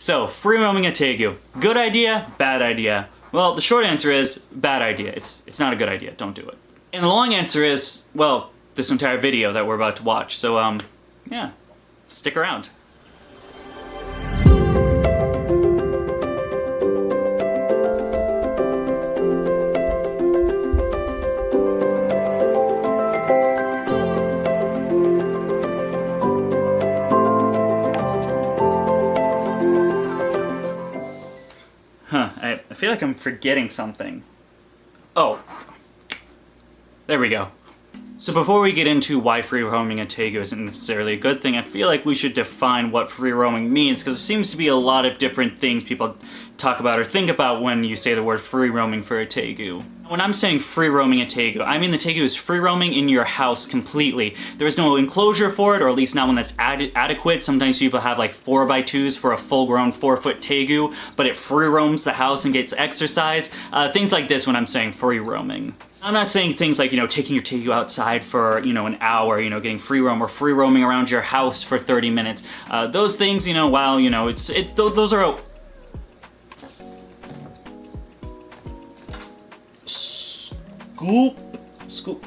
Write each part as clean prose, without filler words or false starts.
So, free roaming a Tegu. Good idea, bad idea? Well, the short answer is bad idea. It's not a good idea. Don't do it. And the long answer is, well, this entire video that we're about to watch. So, yeah, stick around. I feel like I'm forgetting something. Oh, there we go. So before we get into why free roaming a Tegu isn't necessarily a good thing, I feel like we should define what free roaming means, because there seems to be a lot of different things people talk about or think about when you say the word free roaming for a Tegu. When I'm saying free roaming a Tegu, I mean the Tegu is free roaming in your house completely. There is no enclosure for it, or at least not one that's adequate. Sometimes people have like 4x2s for a full-grown 4-foot Tegu, but it free roams the house and gets exercise. Things like this when I'm saying free roaming. I'm not saying things like, taking your Tegu outside for, an hour, getting free roam or free roaming around your house for 30 minutes. Those things, while, those are... Scoop.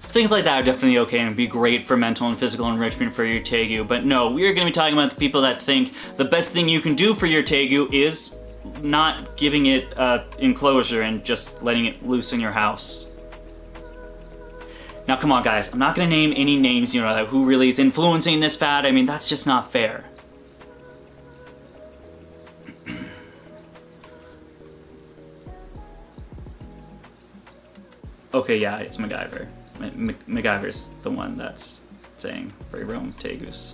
Things like that are definitely okay and be great for mental and physical enrichment for your Tegu, but no, we're going to be talking about the people that think the best thing you can do for your Tegu is not giving it enclosure and just letting it loose in your house. Now come on guys, I'm not going to name any names, who really is influencing this fad. I mean, that's just not fair. Okay, yeah, it's MacGyver. MacGyver's the one that's saying free roam Tegus.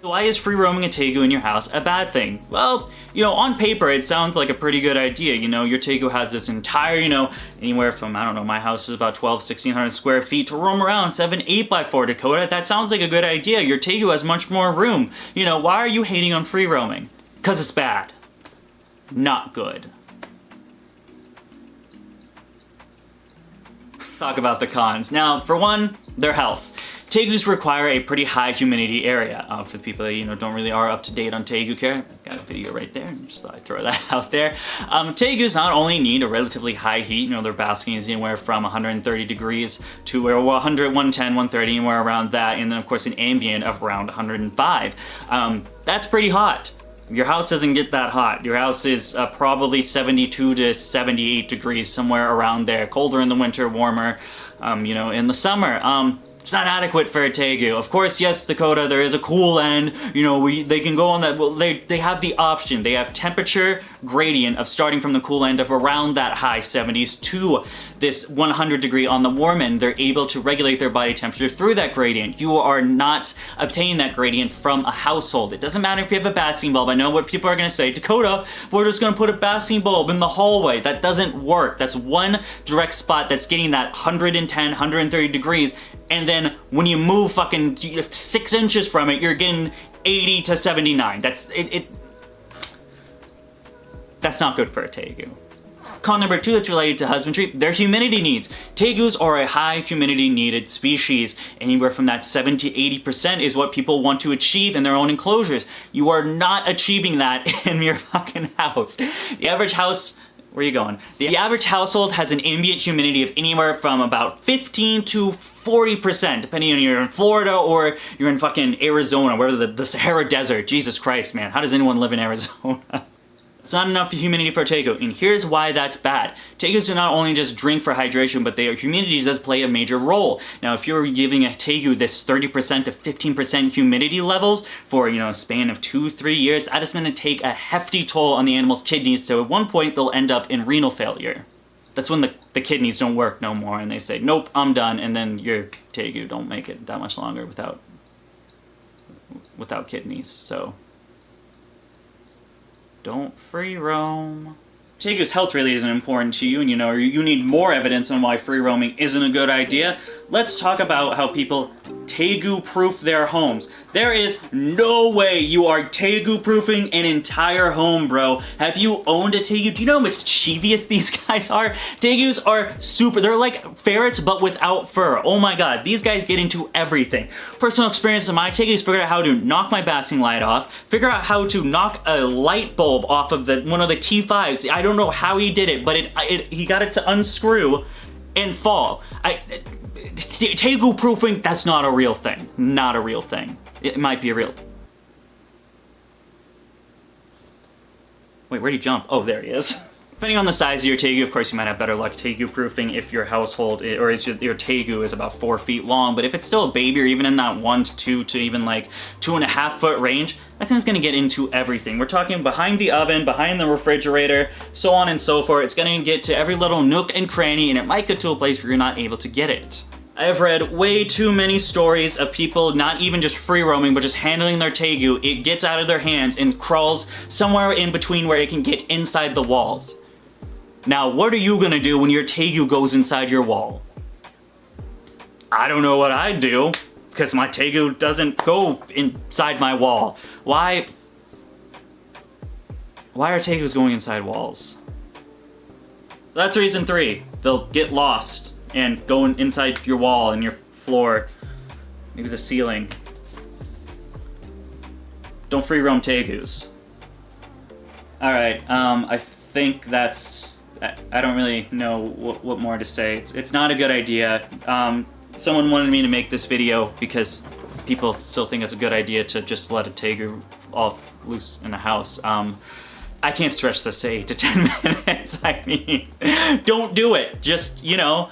Why is free roaming a Tegu in your house a bad thing? Well, on paper it sounds like a pretty good idea. Your Tegu has this entire, anywhere from, I don't know, my house is about 1,600 square feet to roam around 7 8x4 Dakota. That sounds like a good idea. Your Tegu has much more room. Why are you hating on free roaming? Because it's bad. Not good. Talk about the cons. Now, for one, their health. Tegus require a pretty high humidity area. For the people that don't really are up to date on Tegu care, got a video right there. Just thought I'd throw that out there. Tegus not only need a relatively high heat. Their basking is anywhere from 130 degrees to 100, 110, 130, anywhere around that, and then of course an ambient of around 105. That's pretty hot. Your house doesn't get that hot. Your house is probably 72 to 78 degrees, somewhere around there. Colder in the winter, warmer, in the summer. It's not adequate for a Tegu. Of course, yes, Dakota, there is a cool end. They can go on that. Well, they have the option. They have temperature gradient of starting from the cool end of around that high 70s to this 100 degree on the warm end. They're able to regulate their body temperature through that gradient. You are not obtaining that gradient from a household. It doesn't matter if you have a basking bulb. I know what people are going to say. Dakota, we're just going to put a basking bulb in the hallway. That doesn't work. That's one direct spot that's getting that 110, 130 degrees. And then when you move fucking 6 inches from it, you're getting 80 to 79. That's not good for a Tegu. Con number 2 that's related to husbandry, their humidity needs. Tegus are a high humidity needed species. Anywhere from that 70 to 80% is what people want to achieve in their own enclosures. You are not achieving that in your fucking house. The average house... Where are you going? The average household has an ambient humidity of anywhere from about 15 to 40%, depending on you're in Florida or you're in fucking Arizona, where the Sahara Desert. Jesus Christ, man. How does anyone live in Arizona? It's not enough humidity for a Tegu, and here's why that's bad. Tegus do not only just drink for hydration, but their humidity does play a major role. Now, if you're giving a Tegu this 30% to 15% humidity levels for, a span of 2-3 years, that is going to take a hefty toll on the animal's kidneys, so at one point they'll end up in renal failure. That's when the kidneys don't work no more, and they say, nope, I'm done, and then your Tegu don't make it that much longer without kidneys, so... Don't free roam. Tegu's health really isn't important to you, and you need more evidence on why free roaming isn't a good idea. let's talk about how people Tegu-proof their homes. There is no way you are Tegu-proofing an entire home, bro. Have you owned a Tegu? Do you know how mischievous these guys are? Tegus are super, they're like ferrets but without fur. Oh my god, these guys get into everything. Personal experience of my Tegus, figured out how to knock my basking light off, figure out how to knock a light bulb off of one of the T5s. I don't know how he did it, but he got it to unscrew and fall. Tegu proofing, that's not a real thing. Not a real thing. It might be a real... Wait, where'd he jump? Oh, there he is. Depending on the size of your Tegu, of course, you might have better luck Tegu proofing if your household, or your Tegu is about 4 feet long, but if it's still a baby, or even in that 1 to 2 to even like 2.5 foot range, that thing's gonna get into everything. We're talking behind the oven, behind the refrigerator, so on and so forth. It's gonna get to every little nook and cranny, and it might get to a place where you're not able to get it. I have read way too many stories of people not even just free roaming, but just handling their Tegu. It gets out of their hands and crawls somewhere in between where it can get inside the walls. Now, what are you gonna do when your Tegu goes inside your wall? I don't know what I'd do, because my Tegu doesn't go inside my wall. Why are Tegus going inside walls? So that's reason 3. They'll get lost and go inside your wall and your floor, maybe the ceiling. Don't free roam Tegus. Alright, I think that's... I don't really know what more to say. It's not a good idea. Someone wanted me to make this video because people still think it's a good idea to just let a Tegu off loose in the house. I can't stretch this to 8 to 10 minutes. I mean, don't do it. Just, you know,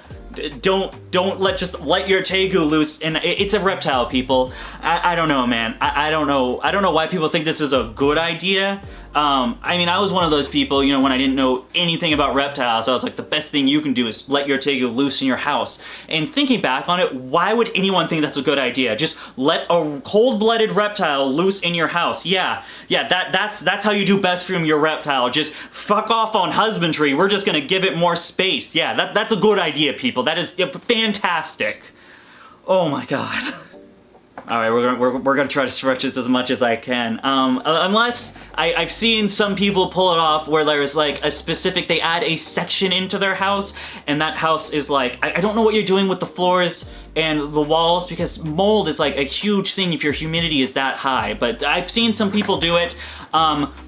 don't let your Tegu loose. And it's a reptile, people. I don't know, man. I don't know why people think this is a good idea. I mean, I was one of those people, you know, when I didn't know anything about reptiles, I was like, the best thing you can do is let your Tegu loose in your house. And thinking back on it, why would anyone think that's a good idea? Just let a cold-blooded reptile loose in your house. Yeah, that's how you do best from your reptile. Just fuck off on husbandry. We're just gonna give it more space. Yeah, that's a good idea, people. That is fantastic. Oh my god. Alright, we're gonna try to stretch this as much as I can. Unless I've seen some people pull it off where there's like a specific, they add a section into their house, and that house is like, I don't know what you're doing with the floors and the walls, because mold is like a huge thing if your humidity is that high, but I've seen some people do it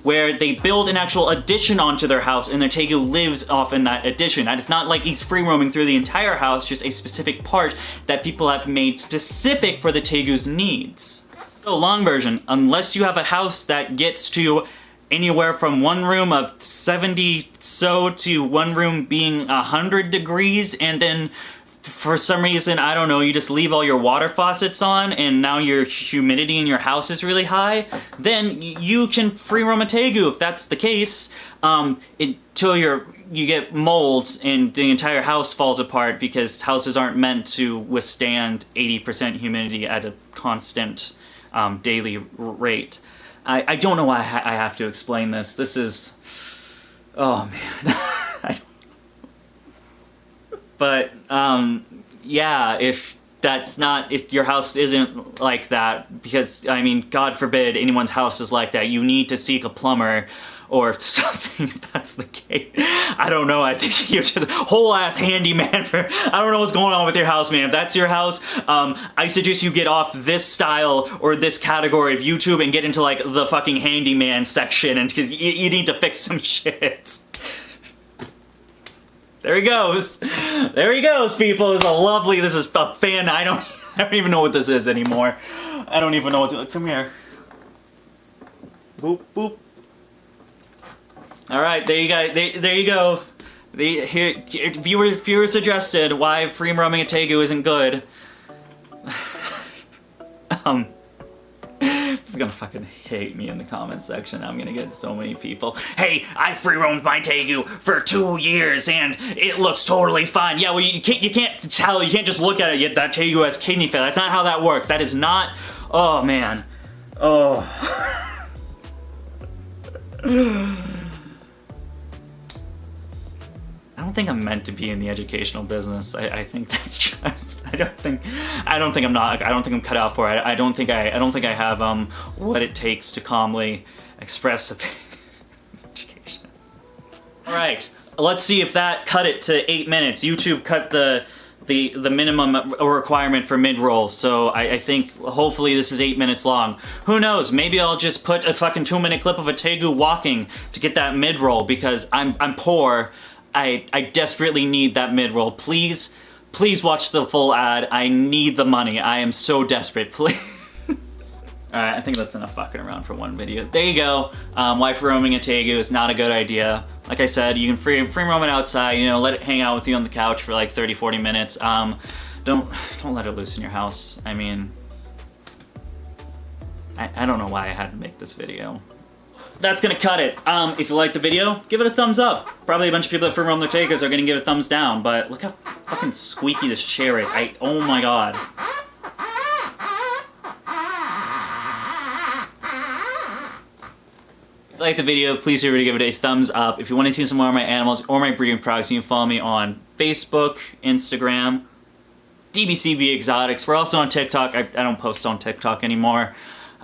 where they build an actual addition onto their house and their Tegu lives off in that addition. And it's not like he's free roaming through the entire house, just a specific part that people have made specific for the Tegu's needs. So long version, unless you have a house that gets to anywhere from one room of 70 so to one room being 100 degrees, and then for some reason, I don't know, you just leave all your water faucets on and now your humidity in your house is really high, then you can free roam a Tegu if that's the case, until you get mold and the entire house falls apart, because houses aren't meant to withstand 80% humidity at a constant daily rate. I don't know why I have to explain this. This is... oh man. But, yeah, if your house isn't like that, because, I mean, God forbid anyone's house is like that, you need to seek a plumber or something if that's the case. I don't know, I think you're just a whole-ass handyman for, I don't know what's going on with your house, man. If that's your house, I suggest you get off this style or this category of YouTube and get into, like, the fucking handyman section, and because you need to fix some shit. There he goes. There he goes, people. This is a lovely, this is a fan. I don't even know what this is anymore. I don't even know what to, come here. Boop, boop. All right, there you go. There you go. Here, viewer suggested why free roaming a Tegu isn't good. You're gonna fucking hate me in the comments section. I'm gonna get so many people. Hey, I free roamed my Tegu for 2 years and it looks totally fine. Yeah, well, you can't tell. You can't just look at it. Yet that Tegu has kidney failure. That's not how that works. That is not. Oh man. Oh. I don't think I'm meant to be in the educational business. I think that's just. I don't think I'm cut out for it. I don't think I have what it takes to calmly express education. All right, let's see if that cut it to 8 minutes. YouTube cut the minimum requirement for mid-roll, so I think hopefully this is 8 minutes long. Who knows, maybe I'll just put a fucking 2-minute clip of a Tegu walking to get that mid-roll, because I'm poor. I desperately need that mid-roll. Please watch the full ad. I need the money. I am so desperate, please. Alright, I think that's enough fucking around for one video. There you go. Why roaming a Tegu is not a good idea. Like I said, you can free roam it outside, you know, let it hang out with you on the couch for like 30-40 minutes. Don't let it loose in your house. I mean, I don't know why I had to make this video. That's gonna cut it. If you liked the video, give it a thumbs up. Probably a bunch of people that free roam their Tegus are gonna give it a thumbs down, but look how fucking squeaky this chair is. Oh my god. If you like the video, please remember to give it a thumbs up. If you want to see some more of my animals or my breeding products, you can follow me on Facebook, Instagram, DBCB Exotics. We're also on TikTok. I don't post on TikTok anymore.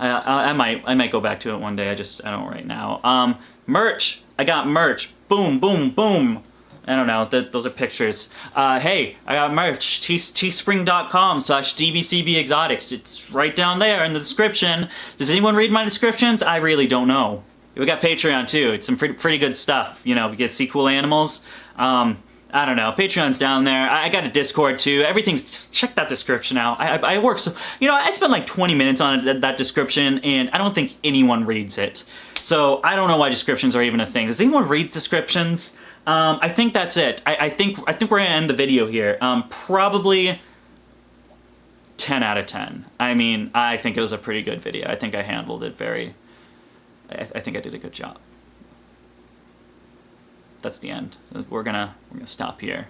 I might go back to it one day. I don't right now. Merch. I got merch. Boom, boom, boom. I don't know. Those are pictures. Hey, I got merch. teespring.com/DBCB Exotics. It's right down there in the description. Does anyone read my descriptions? I really don't know. We got Patreon too. It's some pretty good stuff. You know, we get to see cool animals. I don't know, Patreon's down there. I got a Discord too. Everything's, just check that description out. I work so, you know, I spent like 20 minutes on that description and I don't think anyone reads it. So I don't know why descriptions are even a thing. Does anyone read descriptions? I think that's it. I think we're gonna end the video here. Probably 10 out of 10. I mean, I think it was a pretty good video. I think I handled it I think I did a good job. That's the end. We're gonna stop here.